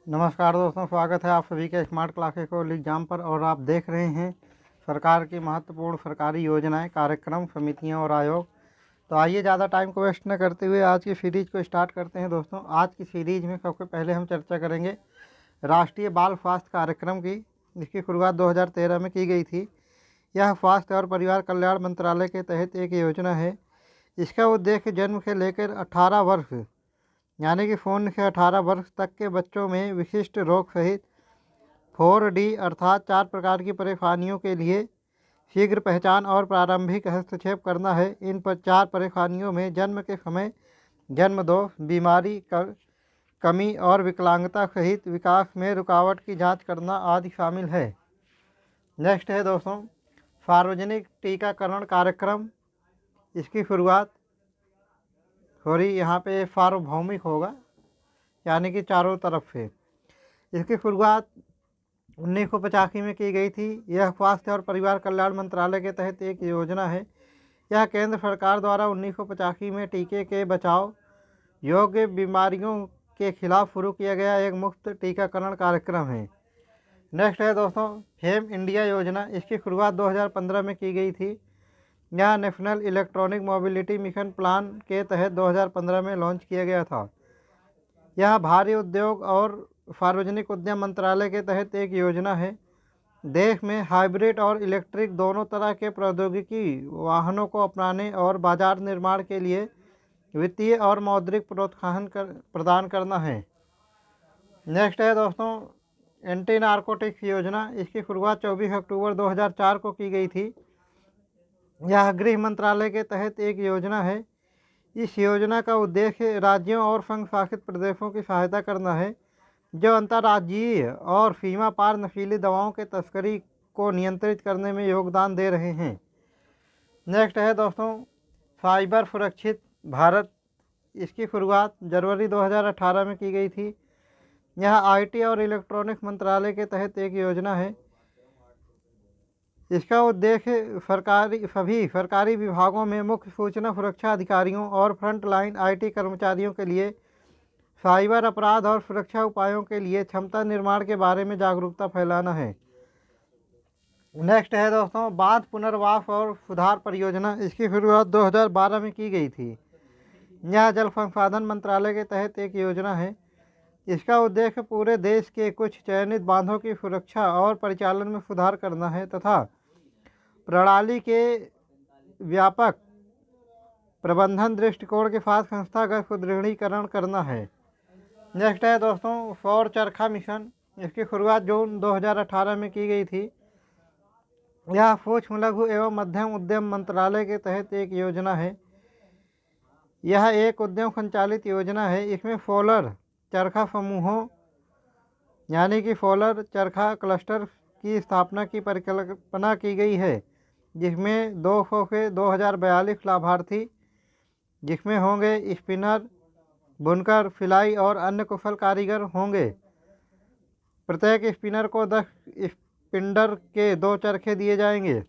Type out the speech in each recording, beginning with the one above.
नमस्कार दोस्तों, स्वागत है आप सभी के स्मार्ट क्लासेस को एग्जाम पर। और आप देख रहे हैं सरकार की महत्वपूर्ण सरकारी योजनाएं, कार्यक्रम, समितियां और आयोग। तो आइए ज़्यादा टाइम को वेस्ट न करते हुए आज की सीरीज़ को स्टार्ट करते हैं। दोस्तों, आज की सीरीज़ में सबसे पहले हम चर्चा करेंगे राष्ट्रीय बाल स्वास्थ्य कार्यक्रम की, जिसकी शुरुआत 2013 में की गई थी। यह स्वास्थ्य और परिवार कल्याण मंत्रालय के तहत एक योजना है। इसका उद्देश्य जन्म से लेकर 18 वर्ष यानी कि 0 से 18 वर्ष तक के बच्चों में विशिष्ट रोग सहित 4D अर्थात 4 प्रकार की परेशानियों के लिए शीघ्र पहचान और प्रारंभिक हस्तक्षेप करना है। इन 4 परेशानियों में जन्म के समय जन्म दोष, बीमारी, कमी और विकलांगता सहित विकास में रुकावट की जांच करना आदि शामिल है। नेक्स्ट है दोस्तों सार्वजनिक टीकाकरण कार्यक्रम। इसकी शुरुआत यहाँ पे सार्वभौमिक होगा, यानी कि चारों तरफ से। इसकी शुरुआत 1985 में की गई थी। यह स्वास्थ्य और परिवार कल्याण मंत्रालय के तहत एक योजना है। यह केंद्र सरकार द्वारा 1985 में टीके के बचाव योग्य बीमारियों के खिलाफ शुरू किया गया एक मुफ्त टीकाकरण कार्यक्रम है। नेक्स्ट है दोस्तों फेम इंडिया योजना। इसकी शुरुआत 2015 में की गई थी। यह national electronic mobility mission plan के तहत 2015 में लॉन्च किया गया था। यह भारी उद्योग और सार्वजनिक उद्यम मंत्रालय के तहत एक योजना है। देश में हाइब्रिड और इलेक्ट्रिक दोनों तरह के प्रौद्योगिकी वाहनों को अपनाने और बाजार निर्माण के लिए वित्तीय और मौद्रिक प्रोत्साहन प्रदान करना है। नेक्स्ट है दोस्तों एंटी नारकोटिक्स योजना। इसकी शुरुआत 24 अक्टूबर 2004 को की गई थी। यह गृह मंत्रालय के तहत एक योजना है। इस योजना का उद्देश्य राज्यों और संघ शासित प्रदेशों की सहायता करना है जो अंतर्राज्यीय और सीमा पार नशीली दवाओं के तस्करी को नियंत्रित करने में योगदान दे रहे हैं। नेक्स्ट है दोस्तों साइबर सुरक्षित भारत। इसकी शुरुआत जनवरी 2018 में की गई थी। यह आईटी और इलेक्ट्रॉनिक्स मंत्रालय के तहत एक योजना है। इसका उद्देश्य सभी सरकारी विभागों में मुख्य सूचना सुरक्षा अधिकारियों और फ्रंटलाइन आईटी कर्मचारियों के लिए साइबर अपराध और सुरक्षा उपायों के लिए क्षमता निर्माण के बारे में जागरूकता फैलाना है। नेक्स्ट है दोस्तों बांध पुनर्वास और सुधार परियोजना। इसकी शुरुआत 2012 में की गई थी। यह जल संसाधन मंत्रालय के तहत एक योजना है। इसका उद्देश्य पूरे देश के कुछ चयनित बांधों की सुरक्षा और परिचालन में सुधार करना है तथा प्रणाली के व्यापक प्रबंधन दृष्टिकोण के साथ संस्थागत सुदृढ़ीकरण करना है। नेक्स्ट है दोस्तों सौर चरखा मिशन। इसकी शुरुआत जून 2018 में की गई थी। यह सूक्ष्म लघु एवं मध्यम उद्यम मंत्रालय के तहत एक योजना है। यह एक उद्यम संचालित योजना है। इसमें सोलर चरखा समूहों यानी कि सोलर चरखा क्लस्टर की स्थापना की परिकल्पना की गई है, जिसमें 200 से 2042 लाभार्थी, जिसमें होंगे स्पिनर, बुनकर, सिलाई और अन्य कुशल कारीगर होंगे। प्रत्येक स्पिनर को 10 स्पिंडर के 2 चरखे दिए जाएंगे।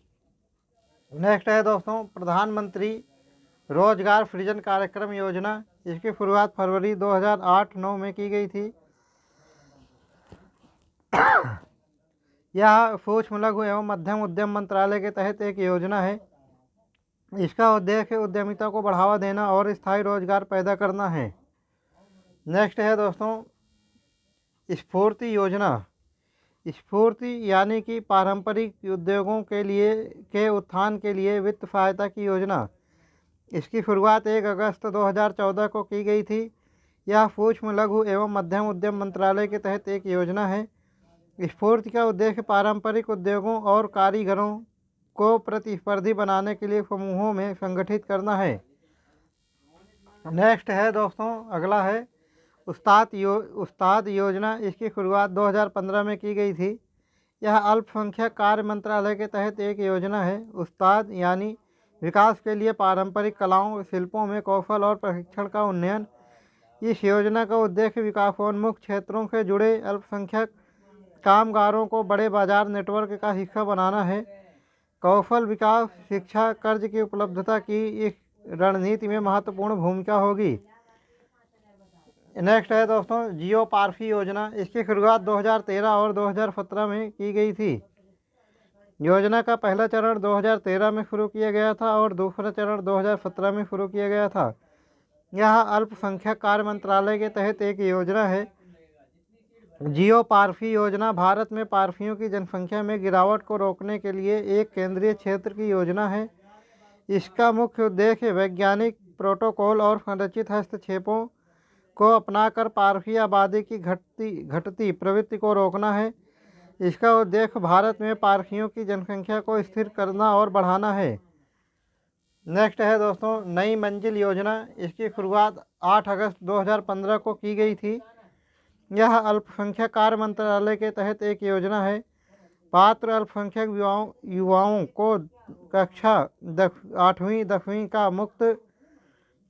नेक्स्ट है दोस्तों प्रधानमंत्री रोजगार सृजन कार्यक्रम योजना। इसकी शुरुआत फरवरी 2008-9 में की गई थी। यह सूक्ष्म लघु एवं मध्यम उद्यम मंत्रालय के तहत एक योजना है। इसका उद्देश्य उद्यमिता को बढ़ावा देना और स्थायी रोजगार पैदा करना है। नेक्स्ट है दोस्तों स्फूर्ति योजना। स्फूर्ति यानी कि पारंपरिक उद्योगों के उत्थान के लिए वित्त सहायता की योजना। इसकी शुरुआत 1 अगस्त 2014 को की गई थी। यह सूक्ष्म लघु एवं मध्यम उद्यम मंत्रालय के तहत एक योजना है। स्फूर्ति का उद्देश्य पारंपरिक उद्योगों और कारीगरों को प्रतिस्पर्धी बनाने के लिए समूहों में संगठित करना है। नेक्स्ट है दोस्तों अगला है उस्ताद योजना। इसकी शुरुआत 2015 में की गई थी। यह अल्पसंख्यक कार्य मंत्रालय के तहत एक योजना है। उस्ताद यानी विकास के लिए पारंपरिक कलाओं शिल्पों में कौशल और प्रशिक्षण का उन्नयन। इस योजना का उद्देश्य विकासोन्मुख क्षेत्रों से जुड़े अल्पसंख्यक कामगारों को बड़े बाजार नेटवर्क का हिस्सा बनाना है। कौशल विकास, शिक्षा, कर्ज की उपलब्धता की इस रणनीति में महत्वपूर्ण भूमिका होगी। नेक्स्ट है दोस्तों जियो पारफी योजना। इसकी शुरुआत 2013 और 2017 में की गई थी। योजना का पहला चरण 2013 में शुरू किया गया था और दूसरा चरण 2017 में शुरू किया गया था। यह अल्पसंख्यक कार्य मंत्रालय के तहत एक योजना है। जियो पारफी योजना भारत में पारफियों की जनसंख्या में गिरावट को रोकने के लिए एक केंद्रीय क्षेत्र की योजना है। इसका मुख्य उद्देश्य वैज्ञानिक प्रोटोकॉल और संरचित हस्तक्षेपों को अपनाकर पारफी आबादी की घटती प्रवृत्ति को रोकना है। इसका उद्देश्य भारत में पारफियों की जनसंख्या को स्थिर करना और बढ़ाना है। नेक्स्ट है दोस्तों नई मंजिल योजना। इसकी शुरुआत 8 अगस्त 2015 को की गई थी। यह अल्पसंख्यक कार्य मंत्रालय के तहत एक योजना है। पात्र अल्पसंख्यक युवाओं को कक्षा 8वीं 10वीं का मुफ्त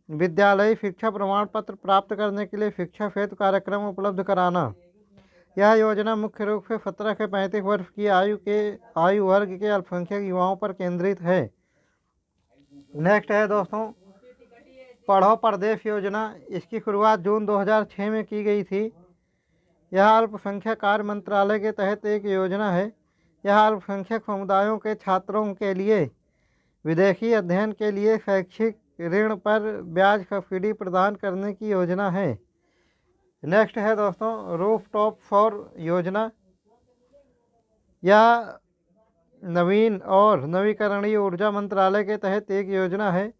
विद्यालयी शिक्षा प्रमाण पत्र प्राप्त करने के लिए शिक्षा सेतु कार्यक्रम उपलब्ध कराना। यह योजना मुख्य रूप से 17 से 35 वर्ष की आयु वर्ग के अल्पसंख्यक युवाओं पर केंद्रित है। नेक्स्ट है दोस्तों पढ़ो प्रदेश योजना। इसकी शुरुआत जून 2006 में की गई थी। यह अल्पसंख्यक कार्य मंत्रालय के तहत एक योजना है। यह अल्पसंख्यक समुदायों के छात्रों के लिए विदेशी अध्ययन के लिए शैक्षिक ऋण पर ब्याज सब्सिडी प्रदान करने की योजना है। नेक्स्ट है दोस्तों रूफटॉप सौर योजना। यह नवीन और नवीकरणीय ऊर्जा मंत्रालय के तहत एक योजना है।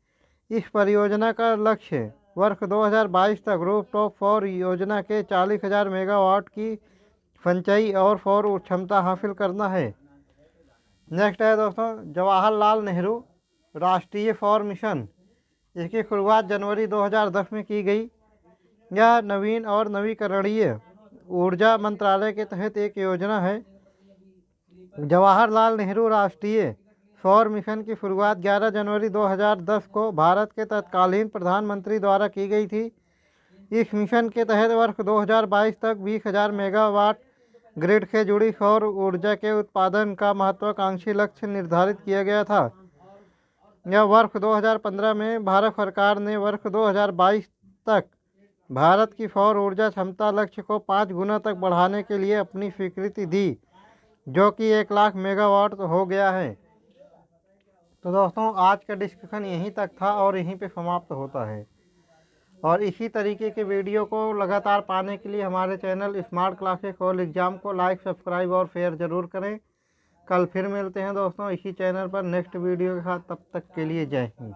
इस परियोजना का लक्ष्य वर्ष 2022 तक रूफटॉप सौर योजना के 40,000 मेगावाट की संचयी और सौर क्षमता हासिल करना है। नेक्स्ट है दोस्तों जवाहरलाल नेहरू राष्ट्रीय सौर मिशन। इसकी शुरुआत जनवरी 2010 में की गई। यह नवीन और नवीकरणीय ऊर्जा मंत्रालय के तहत एक योजना है। जवाहरलाल नेहरू राष्ट्रीय सौर मिशन की शुरुआत 11 जनवरी 2010 को भारत के तत्कालीन प्रधानमंत्री द्वारा की गई थी। इस मिशन के तहत वर्ष 2022 तक 20,000 मेगावाट ग्रिड से जुड़ी सौर ऊर्जा के उत्पादन का महत्वाकांक्षी लक्ष्य निर्धारित किया गया था। यह वर्ष 2015 में भारत सरकार ने वर्ष 2022 तक भारत की सौर ऊर्जा क्षमता लक्ष्य को 5 गुना तक बढ़ाने के लिए अपनी स्वीकृति दी, जो कि 1 लाख मेगावाट हो गया है। तो दोस्तों आज का डिस्कशन यहीं तक था और यहीं पे समाप्त होता है। और इसी तरीके के वीडियो को लगातार पाने के लिए हमारे channel smart classes all exam को लाइक, सब्सक्राइब और शेयर ज़रूर करें। कल फिर मिलते हैं दोस्तों इसी चैनल पर नेक्स्ट वीडियो के साथ। तब तक के लिए जय हिंद।